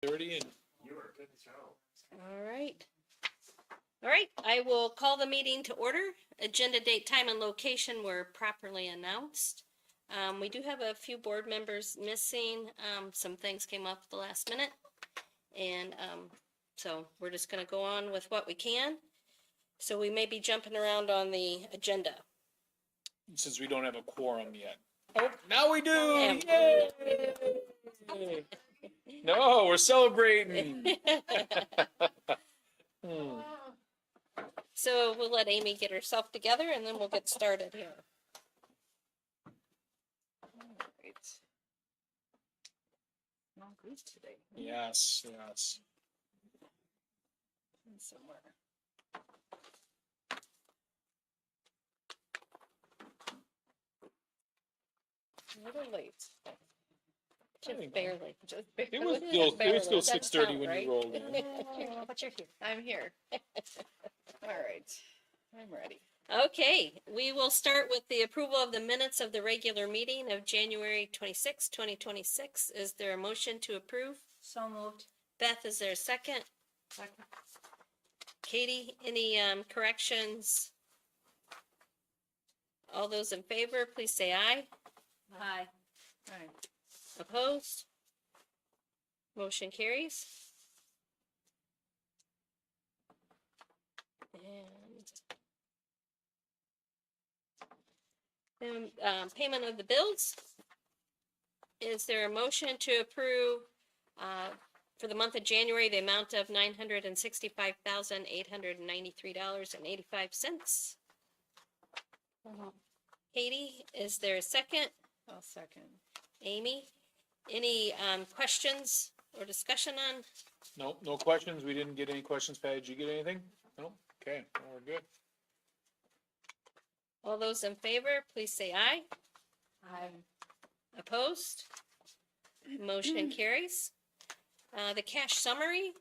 30 and You are good to go. All right. All right, I will call the meeting to order. Agenda date, time, and location were properly announced. We do have a few board members missing. Some things came up at the last minute. And so we're just going to go on with what we can. So we may be jumping around on the agenda. since we don't have a quorum yet. Oh, Now we do! Yeah. Yay! No, we're celebrating. So we'll let Amy get herself together and then we'll get started here. All right. Not good today. Yes, yes. Somewhere. A little late. Just barely. Just It was barely. still Doesn't 6:30 count, when right? you rolled in. But you're here. I'm here. All right. I'm ready. Okay, we will start with the approval of the minutes of the regular meeting of January 26, 2026. Is there a motion to approve? So moved. Beth, is there a second? Second. Katie, any corrections? All those in favor, please say aye. Aye. Aye. Opposed? Motion carries. And payment of the bills. Is there a motion to approve for the month of January the amount of $965,893.85? Katie, is there a second? I'll second. Amy, any questions or discussion on? No, no questions. We didn't get any questions. Pat, did you get anything? No? Okay, well, we're good. All those in favor, please say aye. Aye. Opposed? Motion carries. The cash summary,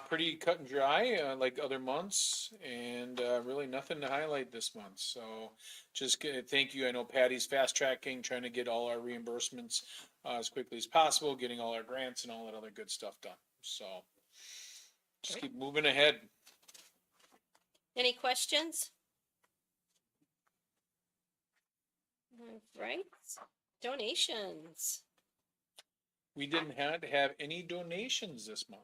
Pretty cut and dry, like other months, and really nothing to highlight this month. So just thank you. I know Patty's fast tracking, trying to get all our reimbursements as quickly as possible, getting all our grants and all that other good stuff done. So just keep moving ahead. any questions? All right, donations. We didn't have any donations this month.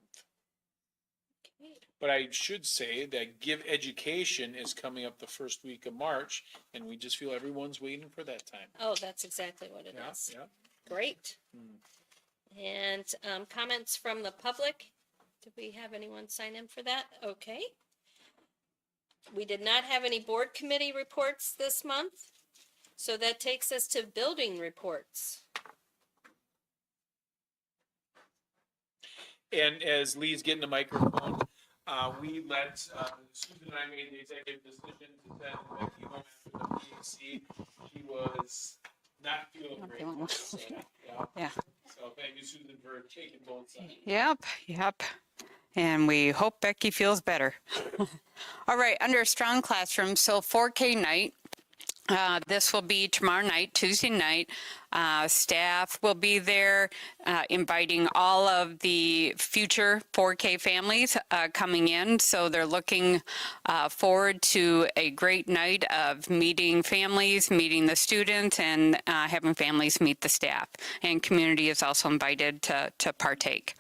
Okay. But I should say that Give Education is coming up the first week of March, and we just feel everyone's waiting for that time. Oh, that's exactly what it Yeah, is. yeah. Great. Hmm. And comments from the public? Did we have anyone sign in for that? Okay. We did not have any board committee reports this month. So that takes us to building reports. And as Lee's getting the microphone, we let, Susan and I made the executive decision to send Becky home after the PAC. She was not feeling Not great. feeling well. So, Yeah. So thank you, Susan, for taking both sides. Yep. And we hope Becky feels better. All right, under Strong Classroom, so 4K night. This will be tomorrow night, Tuesday night. Staff will be there, inviting all of the future 4K families coming in. So they're looking forward to a great night of meeting families, meeting the students, and having families meet the staff. And community is also invited to partake.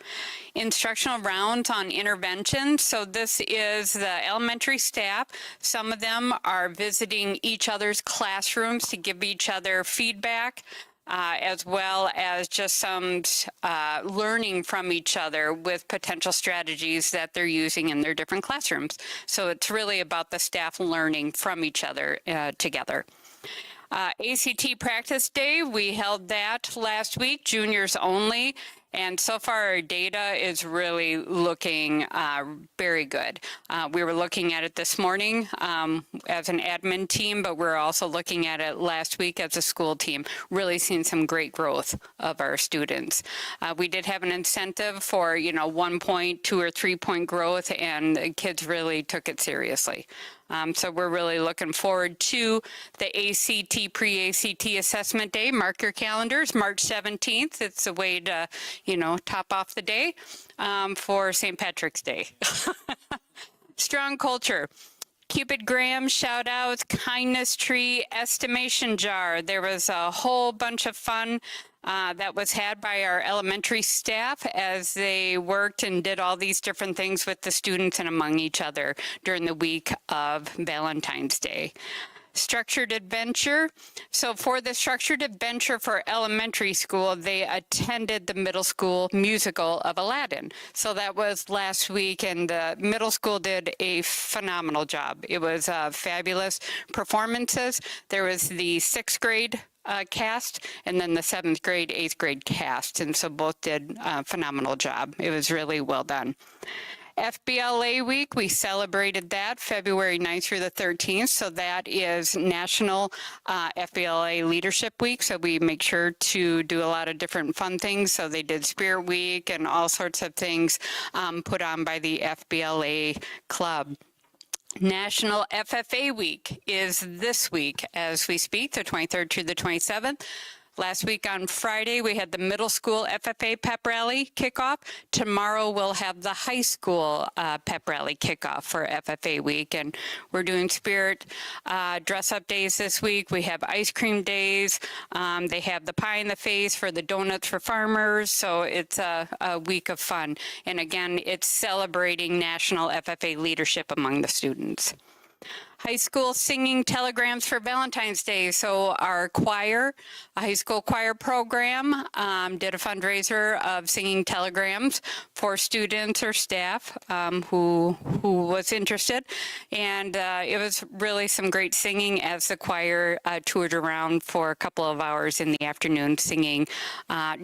Instructional rounds on intervention. So this is the elementary staff. Some of them are visiting each other's classrooms to give each other feedback, as well as just some learning from each other with potential strategies that they're using in their different classrooms. So it's really about the staff learning from each other together. ACT practice day, we held that last week, juniors only. And so far, our data is really looking very good. We were looking at it this morning as an admin team, but we're also looking at it last week as a school team, really seeing some great growth of our students. We did have an incentive for, 1 point, 2 or 3 point growth, and the kids really took it seriously. So we're really looking forward to the ACT pre-ACT assessment day. Mark your calendars, March 17th. It's a way to, top off the day for St. Patrick's Day. Strong culture. Cupid Graham shout outs, kindness tree, estimation jar. There was a whole bunch of fun that was had by our elementary staff as they worked and did all these different things with the students and among each other during the week of Valentine's Day. Structured adventure. So for the structured adventure for elementary school, they attended the middle school musical of Aladdin. So that was last week, and the middle school did a phenomenal job. It was fabulous performances. There was the sixth grade cast and then the seventh grade, eighth grade cast. And so both did a phenomenal job. It was really well done. FBLA week, we celebrated that February 9th through the 13th. So that is National FBLA Leadership Week. So we make sure to do a lot of different fun things. So they did Spirit Week and all sorts of things put on by the FBLA Club. National FFA Week is this week as we speak, the 23rd to the 27th. Last week on Friday, we had the middle school FFA pep rally kickoff. Tomorrow, we'll have the high school pep rally kickoff for FFA week. And we're doing spirit dress up days this week. We have ice cream days. They have the pie in the face for the donuts for farmers. So it's a week of fun. And again, it's celebrating national FFA leadership among the students. High school singing telegrams for Valentine's Day. So our choir, a high school choir program, did a fundraiser of singing telegrams for students or staff who was interested. And it was really some great singing as the choir toured around for a couple of hours in the afternoon singing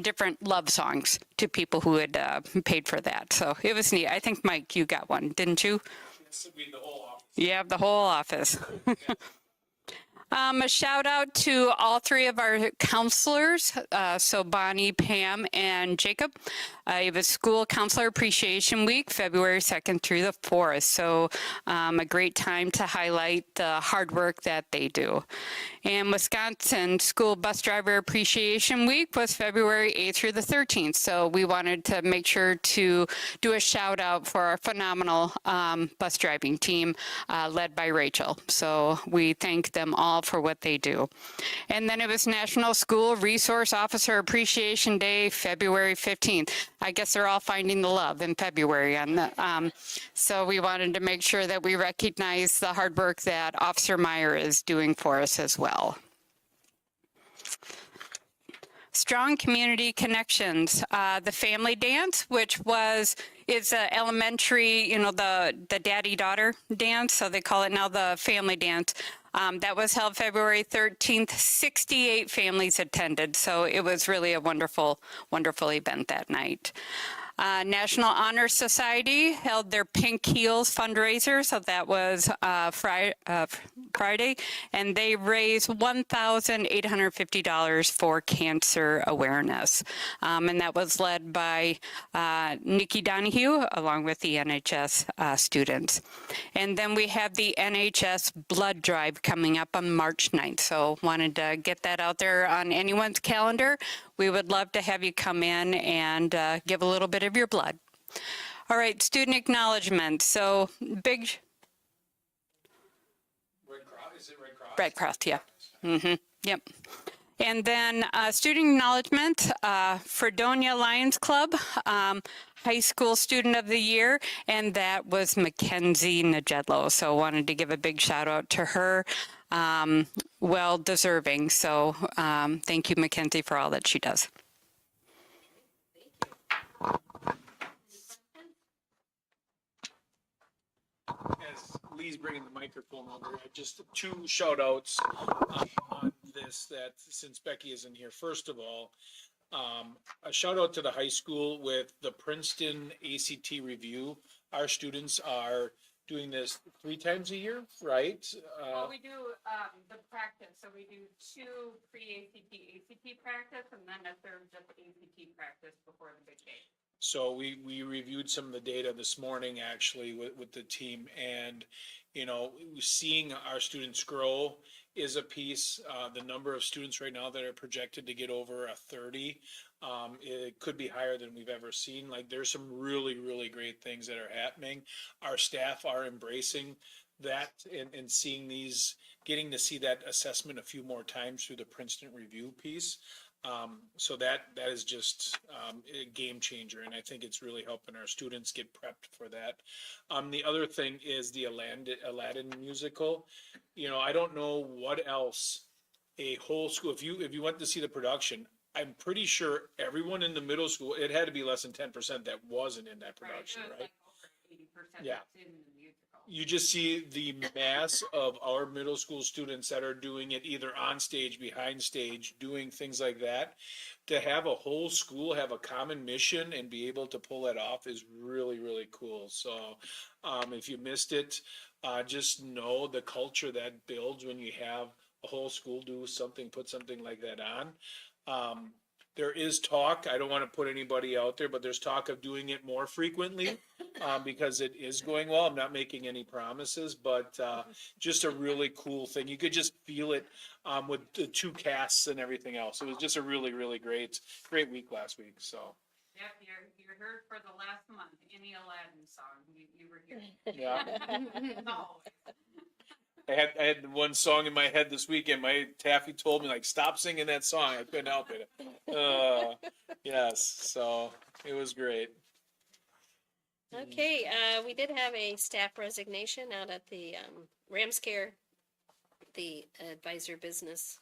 different love songs to people who had paid for that. So it was neat. I think, Mike, you got one, didn't you? This would be the whole office. Yeah, the whole office. A shout out to all three of our counselors, so Bonnie, Pam, and Jacob. It was School Counselor Appreciation Week, February 2nd through the 4th. So a great time to highlight the hard work that they do. And Wisconsin School Bus Driver Appreciation Week was February 8th through the 13th. So we wanted to make sure to do a shout out for our phenomenal bus driving team led by Rachel. So we thank them all for what they do. And then it was National School Resource Officer Appreciation Day, February 15th. I guess they're all finding the love in February. So we wanted to make sure that we recognize the hard work that Officer Meyer is doing for us as well. Strong community connections. The family dance, which is an elementary, the daddy-daughter dance, so they call it now the family dance. That was held February 13th. 68 families attended, so it was really a wonderful, wonderful event that night. National Honor Society held their Pink Heels fundraiser, so that was Friday, and they raised $1,850 for cancer awareness. And that was led by Nikki Donahue, along with the NHS students. And then we have the NHS blood drive coming up on March 9th, so wanted to get that out there on anyone's calendar. We would love to have you come in and give a little bit of your blood. All right, student acknowledgement. So big. Red Cross, is it Red Cross? Red Cross, yeah. Yep. And then student acknowledgement, Fredonia Lions Club, High School Student of the Year, and that was Mackenzie Najedlo. So wanted to give a big shout out to her. Well deserving. So thank you, Mackenzie, for all that she does. As Lee's bringing the microphone over, just two shout outs on this that since Becky isn't here. First of all, a shout out to the high school with the Princeton ACT review. Our students are doing this 3 times a year, right? Well, we do the practice. So we do 2 pre-ACT, ACT practice, and then a third just ACT practice before the big game. So we reviewed some of the data this morning actually with the team, and, you know, seeing our students grow is a piece. The number of students right now that are projected to get over a 30, it could be higher than we've ever seen. Like, there's some really, really great things that are happening. Our staff are embracing that and seeing these, getting to see that assessment a few more times through the Princeton review piece. So that is just a game changer, and I think it's really helping our students get prepped for that. The other thing is the Aladdin musical. You know, I don't know what else a whole school, if you went to see the production, I'm pretty sure everyone in the middle school, it had to be less than 10% that wasn't in that production, right? Yeah. You just see the mass of our middle school students that are doing it either on stage, behind stage, doing things like that. To have a whole school have a common mission and be able to pull that off is really, really cool. So, if you missed it, just know the culture that builds when you have a whole school do something, put something like that on. There is talk, I don't want to put anybody out there, but there's talk of doing it more frequently, because it is going well. I'm not making any promises, but, just a really cool thing. You could just feel it, with the two casts and everything else. It was just a really, really great week last week, so. Yep, you're heard for the last month, any Aladdin song, you were here. Yeah. No, I had one song in my head this weekend. My Taffy told me, like, stop singing that song. I couldn't help it. Yes, so it was great. Okay, we did have a staff resignation out at the Ramscare, the advisor business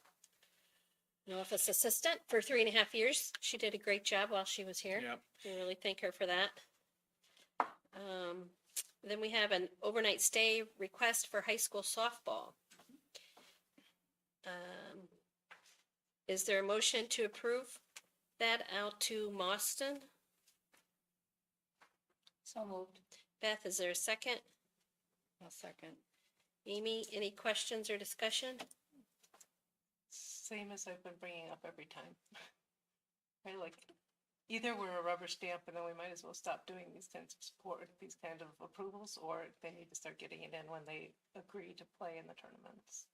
office assistant for 3.5 years. She did a great job while she was here. Yep. We really thank her for that. Then we have an overnight stay request for high school softball. Is there a motion to approve that out to Mauston? So moved. Beth, is there a second? A second. Amy, any questions or discussion? Same as I've been bringing up every time. Right, like, either we're a rubber stamp and then we might as well stop doing these kinds of support, these kind of approvals, or they need to start getting it in when they agree to play in the tournaments.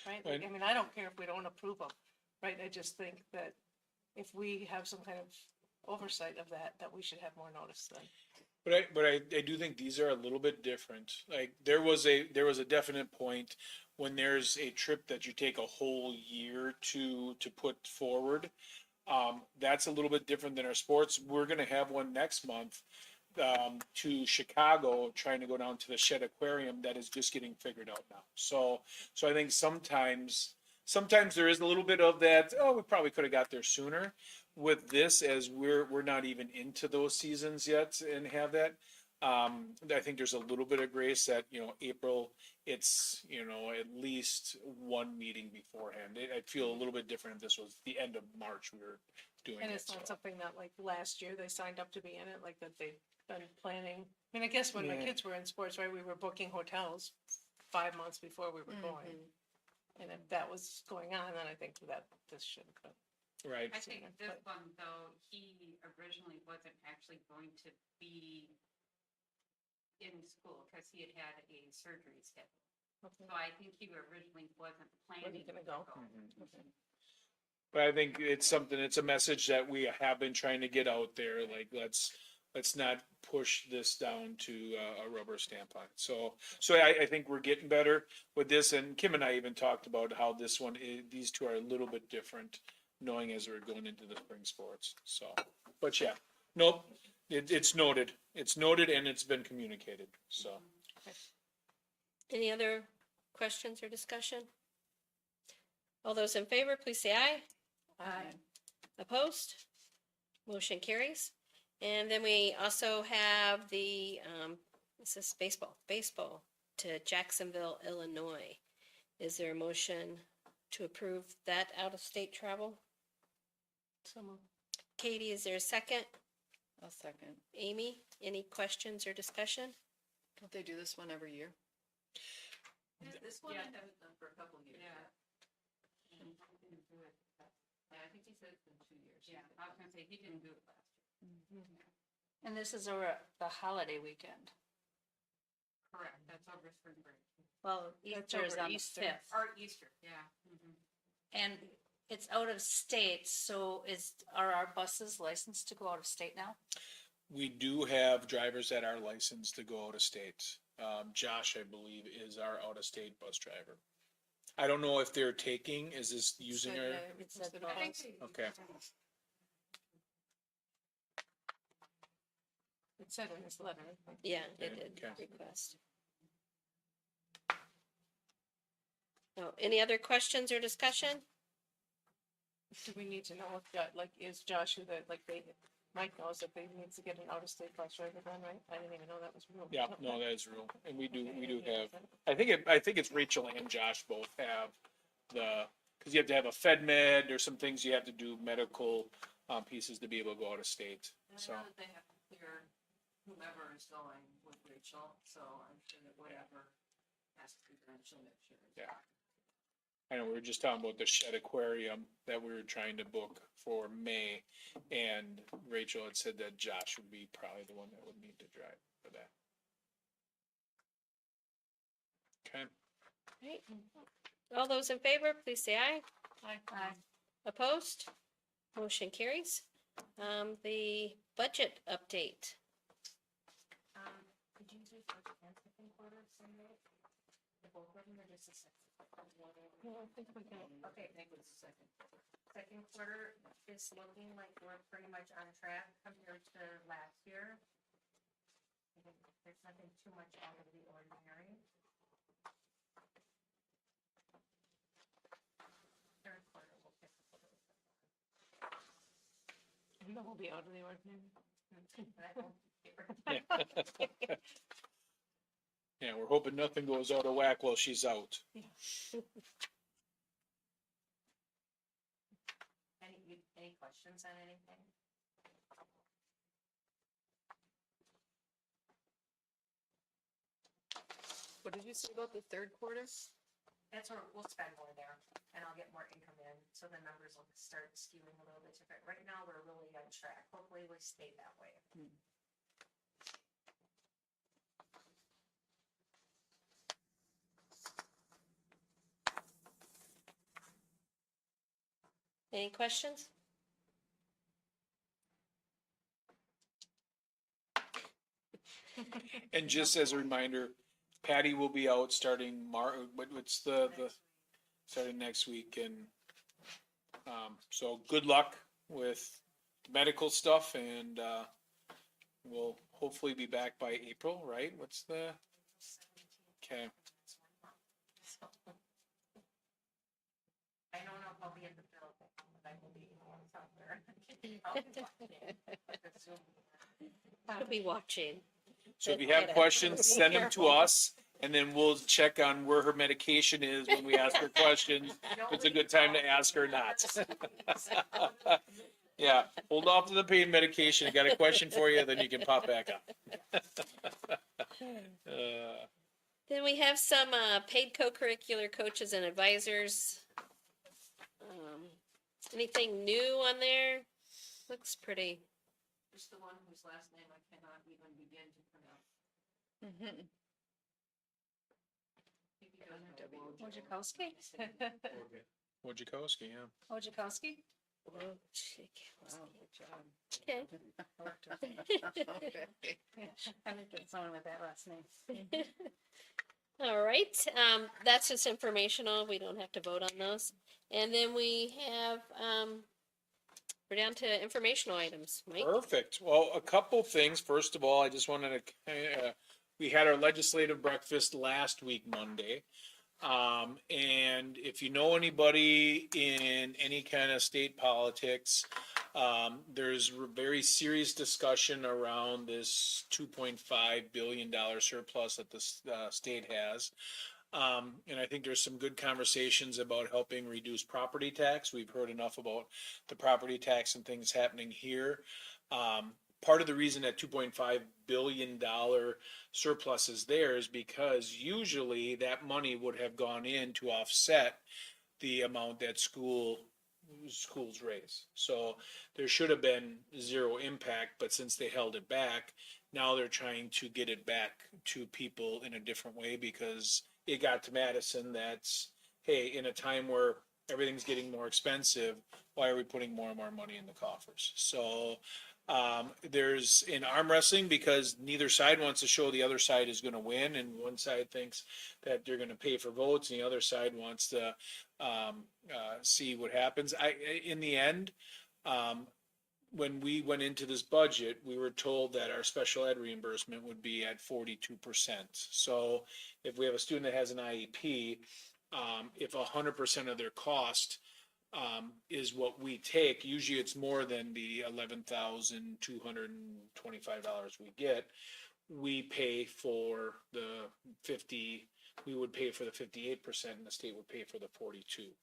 Right, like, I mean, I don't care if we don't approve them, right, I just think that if we have some kind of oversight of that, that we should have more notice then. But I do think these are a little bit different. Like, there was a definite point when there's a trip that you take a whole year to put forward. That's a little bit different than our sports. We're gonna have one next month, to Chicago, trying to go down to the Shed Aquarium that is just getting figured out now. So I think sometimes there is a little bit of that, oh, we probably could have got there sooner. With this, as we're not even into those seasons yet and have that, I think there's a little bit of grace that, you know, April, it's, you know, at least one meeting beforehand. I'd feel a little bit different if this was the end of March we were doing And it. it's not So. something that, like, last year they signed up to be in it, like that they've been planning. I mean, I guess when my Yeah. kids were in sports, right, we were booking hotels 5 months before we were going. And if that was going on, then I think that this should, but Right. I think this one, though, he originally wasn't actually going to be in school, cause he had a surgery scheduled. okay. So I think he originally wasn't planning gonna to go? go. Mhm. But I think it's a message that we have been trying to get out there, like, let's not push this down to a rubber stamp on it. So I think we're getting better with this, and Kim and I even talked about how this one, these two are a little bit different, knowing as we're going into the spring sports, so, but yeah, nope, it's noted, and it's been communicated, so. Any other questions or discussion? All those in favor, please say aye. Aye. Opposed? Motion carries. And then we also have the, this is baseball to Jacksonville, Illinois. Is there a motion to approve that out-of-state travel? Katie, is there a second? A second. Amy, any questions or discussion? Don't they do this one every year? This one I haven't done for a couple of years. Yeah. And he didn't do it. Yeah, I think he said it's been 2 years. Yeah, I was gonna say, he didn't do it last year. And this is over the holiday weekend. Correct, that's over spring break. Well, That's Easter is over on the Easter. 5th. Or Easter, yeah. Mhm. And it's out of state, so are our buses licensed to go out of state now? We do have drivers that are licensed to go out of state. Josh, I believe, is our out-of-state bus driver. I don't know if they're taking, is this using our, It said Instead of I think bus. they- okay. It said in this letter. I think. Yeah, they did Okay. request. So, any other questions or discussion? Do we need to know if, like, is Josh who the, like, Mike knows that they needs to get an out-of-state bus driver done, right? I didn't even know that was real. Yeah, no, that is real, and we do Okay, have, I think it's Rachel and Josh both have cause you have to have a Fed Med, there's some things you have to do, medical, pieces to be able to go out of state, And I so. know that they have to clear whomever is going with Rachel, so I'm sure that whatever has to be done, she'll make sure. it's Yeah. done. I know, we were just talking about the shed aquarium that we were trying to book for May, and Rachel had said that Josh would be probably the one that would need to drive for that. Okay, Right. All those in favor, please say aye. Aye. Opposed? Motion carries. The budget update. Did you do first and second quarter, Sunday? The both of them, or just the second? No, I think we can. Okay, I think it was the second. Second quarter is looking like we're pretty much on track compared to last year. I think there's nothing too much out of the ordinary. Third quarter will pick up a little bit. And that will be out of the ordinary. But I won't be- yeah, we're hoping nothing goes out of whack while she's out. Any questions on anything? What did you say about the third quarter? That's where we'll spend more there, and I'll get more income in, so the numbers will start skewing a little bit different. Right now, we're really on track. Hopefully, we stay that way. Any questions? And just as a reminder, Patty will be out starting what's the, starting next week, and, so good luck with medical stuff, and, we'll hopefully be back by April, right? What's the, okay, I don't know if I'll be in the building, but I will be out there. I'll be watching. Could be watching. so if you have questions, send them to us, and then we'll check on where her medication is when we ask her questions. If it's a good time to ask her or not. Yeah, hold off to the pain medication. I got a question for you, then you can pop back up. Then we have some paid co-curricular coaches and advisors. Anything new on there? Looks pretty. Just the one whose last name I cannot even begin to pronounce. If you guys know Woj- Wojciechowski? Wojciechowski, yeah. Wojciechowski? Oh, chick. Wow, good job. Okay. Okay. I think it's someone with that last name. All right, that's just informational. We don't have to vote on those. And then we have, we're down to informational items. Mike? Perfect. Well, a couple things. First of all, I just wanted to, we had our legislative breakfast last week, Monday. And if you know anybody in any kind of state politics, there's very serious discussion around this $2.5 billion surplus that the state has. And I think there's some good conversations about helping reduce property tax. We've heard enough about the property tax and things happening here. Part of the reason that $2.5 billion surplus is there is because usually that money would have gone in to offset the amount that school schools raise. So there should have been zero impact, but since they held it back, now they're trying to get it back to people in a different way because it got to Madison that's, hey, in a time where everything's getting more expensive, why are we putting more and more money in the coffers? So there's in arm wrestling because neither side wants to show the other side is going to win, and one side thinks that they're going to pay for votes, and the other side wants to see what happens. In the end, when we went into this budget, we were told that our special ed reimbursement would be at 42%. So if we have a student that has an IEP, if 100% of their cost is what we take, usually it's more than the $11,225 we get. We pay for the 50, we would pay for the 58% and the state would pay for the 42.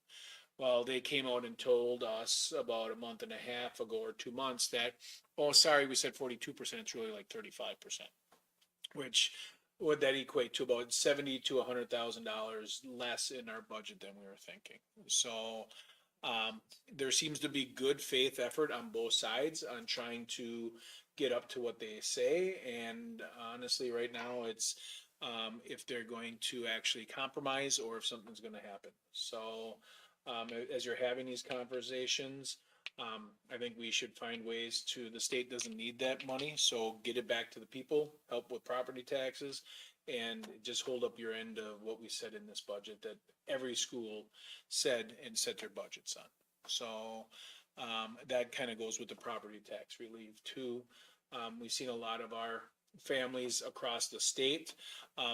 Well, they came out and told us about a month and a half ago or 2 months that, oh, sorry, we said 42%, it's really like 35%, which would that equate to about $70,000 to $100,000 less in our budget than we were thinking. So there seems to be good faith effort on both sides on trying to get up to what they say. And honestly, right now, it's if they're going to actually compromise or if something's going to happen. So as you're having these conversations, I think we should find ways to, the state doesn't need that money, so get it back to the people, help with property taxes, and just hold up your end of what we said in this budget that every school said and set their budgets on. So that kind of goes with the property tax relief too. We've seen a lot of our families across the state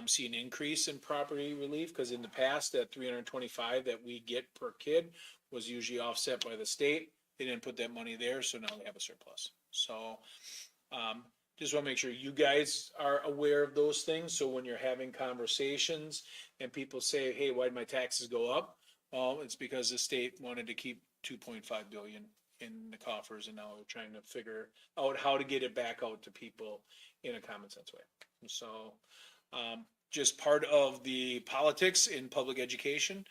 see an increase in property relief because in the past that 325 that we get per kid was usually offset by the state. They didn't put that money there, so now they have a surplus. So just want to make sure you guys are aware of those things. So when you're having conversations and people say, hey, why did my taxes go up? Well, it's because the state wanted to keep 2.5 billion in the coffers and now we're trying to figure out how to get it back out to people in a common sense way. So just part of the politics in public education.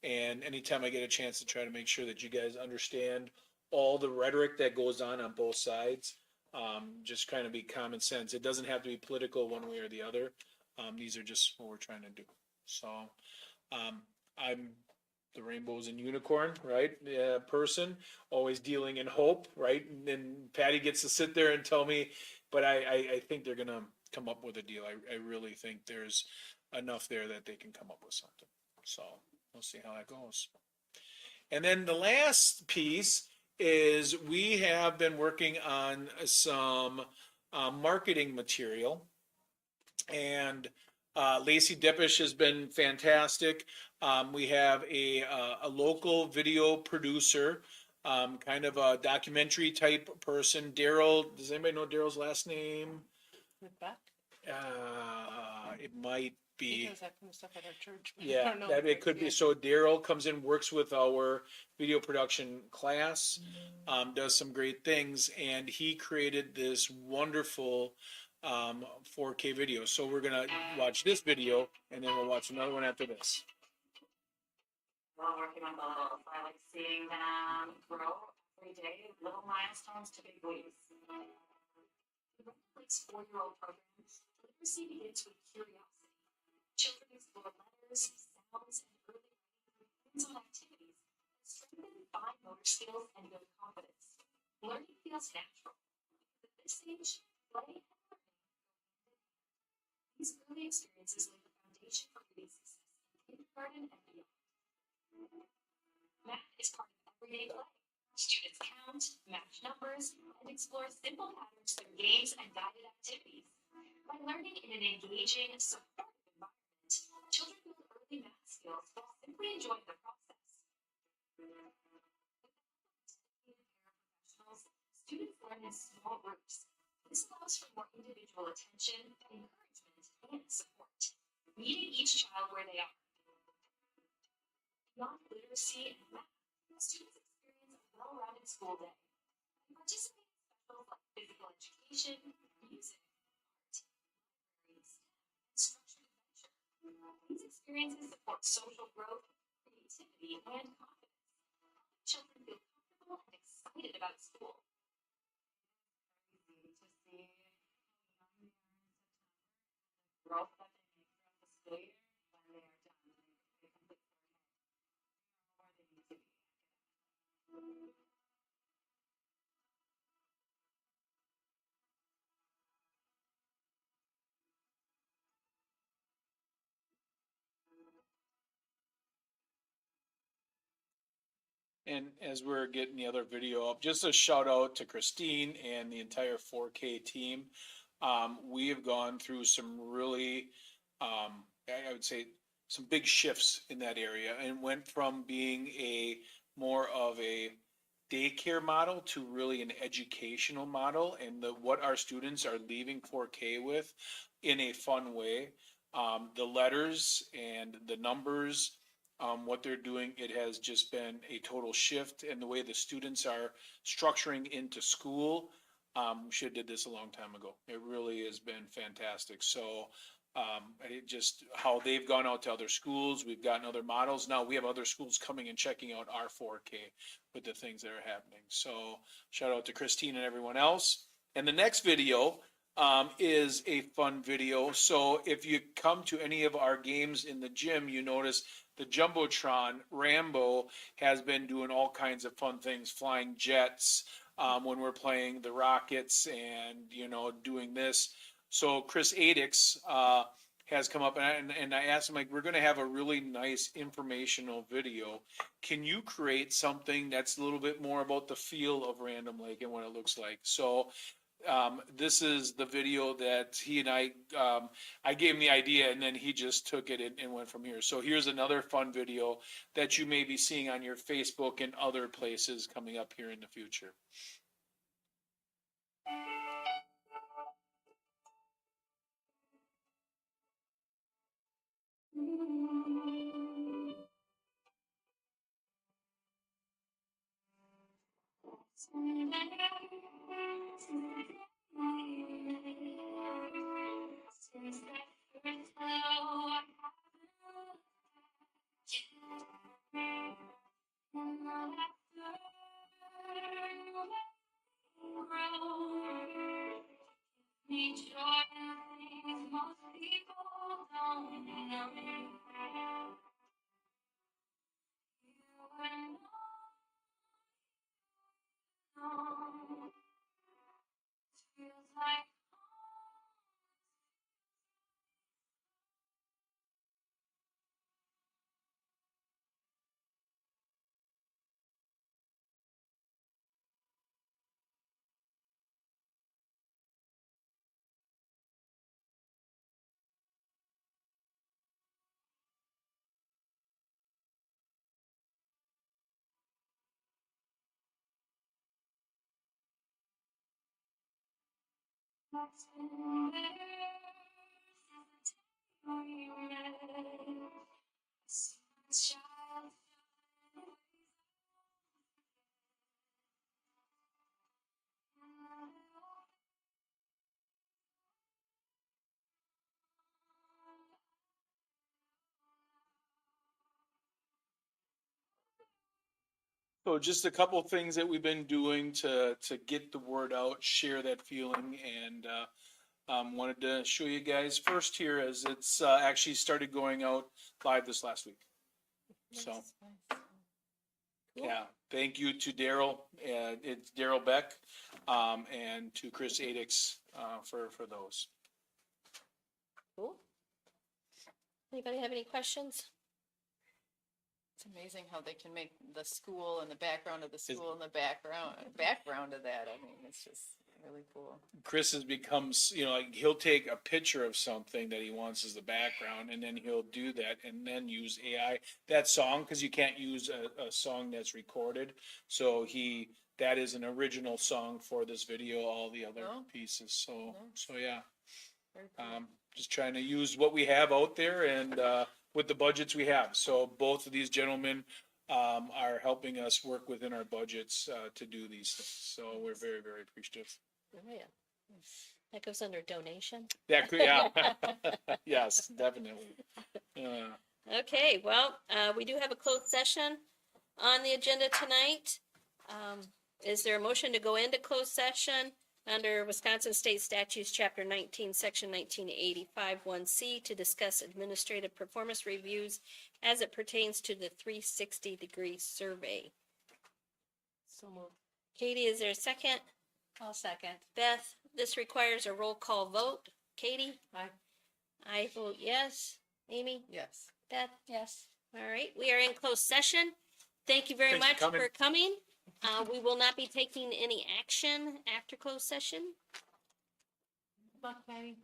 And anytime I get a chance to try to make sure that you guys understand all the rhetoric that goes on both sides, just kind of be common sense. It doesn't have to be political one way or the other. These are just what we're trying to do. So I'm the rainbows and unicorn, right? Person, always dealing in hope, right? And then Patty gets to sit there and tell me, but I think they're going to come up with a deal. I really think there's enough there that they can come up with something. So we'll see how that goes. And then the last piece is we have been working on some marketing material, and Lacey Dippish has been fantastic. We have a local video producer, kind of a documentary type person. Daryl, does anybody know Daryl's last name? With back, It might he be. does that kind of stuff at our church. but I Yeah, don't know. that it could be. Yeah. So Daryl comes in, works with our video production class, does some great things, and he created this wonderful 4K video. So we're gonna watch this video, and then we'll watch another one after this. While working with the littles, I like seeing them grow every day, little milestones to big leaps. Like 4-year-old programs, literacy begins with curiosity. Children explore letters, sounds, and early hands-on activities that strengthen fine motor skills and build confidence. Learning feels natural. At this age, play and learning. These early experiences lay the foundation for reading success in kindergarten and beyond. Math is part of everyday play. Students count, match numbers, and explore simple patterns through games and guided activities. By learning in an engaging, supportive environment, children build early math skills while simply enjoying the process. With the help of dedicated paraprofessionals, students learn in small groups. This allows for more individual attention, encouragement, and support, meeting each child where they are. Beyond literacy and math, students experience a well-rounded school day and participate in specials like physical education, music, art, libraries, and structured adventure. These experiences support social growth, creativity, and confidence, helping children feel excited about school. Crazy to see growth that they make throughout the school year when they are done. They complete their where they need to be. And as we're getting the other video up, just a shout out to Christine and the entire 4K team. We have gone through some really, I would say, some big shifts in that area and went from being a more of a daycare model to really an educational model, and what our students are leaving 4K with in a fun way. The letters and the numbers, what they're doing, it has just been a total shift in the way the students are structuring into school. Should have did this a long time ago. It really has been fantastic. So, it just how they've gone out to other schools. We've gotten other models. Now we have other schools coming and checking out our 4K with the things that are happening. So shout out to Christine and everyone else. And the next video, is a fun video. So if you come to any of our games in the gym, you notice the Jumbotron Rambo has been doing all kinds of fun things, flying jets, when we're playing the Rockets and, doing this. So Chris Adix, has come up and I asked him, like, we're going to have a really nice informational video. Can you create something that's a little bit more about the feel of Random Lake and what it looks like? So, this is the video that he and I gave him the idea and then he just took it and went from here. So here's another fun video that you may be seeing on your Facebook and other places coming up here in the future. Since that first hello, I haven't and now that third road, me joy and things most people don't know. You and I feels like it's been better since the day we met. Since child. So just a couple of things that we've been doing to get the word out, share that feeling, and wanted to show you guys first here as it's actually started going out live this last week. So, yeah, thank you to Daryl, it's Daryl Beck, and to Chris Adix for those. Cool. Anybody have any questions? It's amazing how they can make the school and the background of the school and the background of that. I mean, it's just really cool. Chris has become, like he'll take a picture of something that he wants as the background, and then he'll do that, and then use AI that song because you can't use a song that's recorded. So that is an original song for this video. All the other pieces. So yeah, Very cool. just trying to use what we have out there and with the budgets we have. So both of these gentlemen are helping us work within our budgets to do these things. So we're very, very appreciative. Oh, yeah. That goes under donation. That could, yeah. Yes, definitely. Okay, well, we do have a closed session on the agenda tonight. Is there a motion to go into closed session under Wisconsin State Statutes, Chapter 19, Section 1985, 1C, to discuss administrative performance reviews as it pertains to the 360-degree survey? So moved. Katie, is there a second? I'll second. Beth, this requires a roll call vote. Katie? Aye. I vote yes. Amy? Yes. Beth? Yes. All right, we are in closed session. Thank you very Thanks for much coming. for coming. We will not be taking any action after closed session. Good luck, Patty.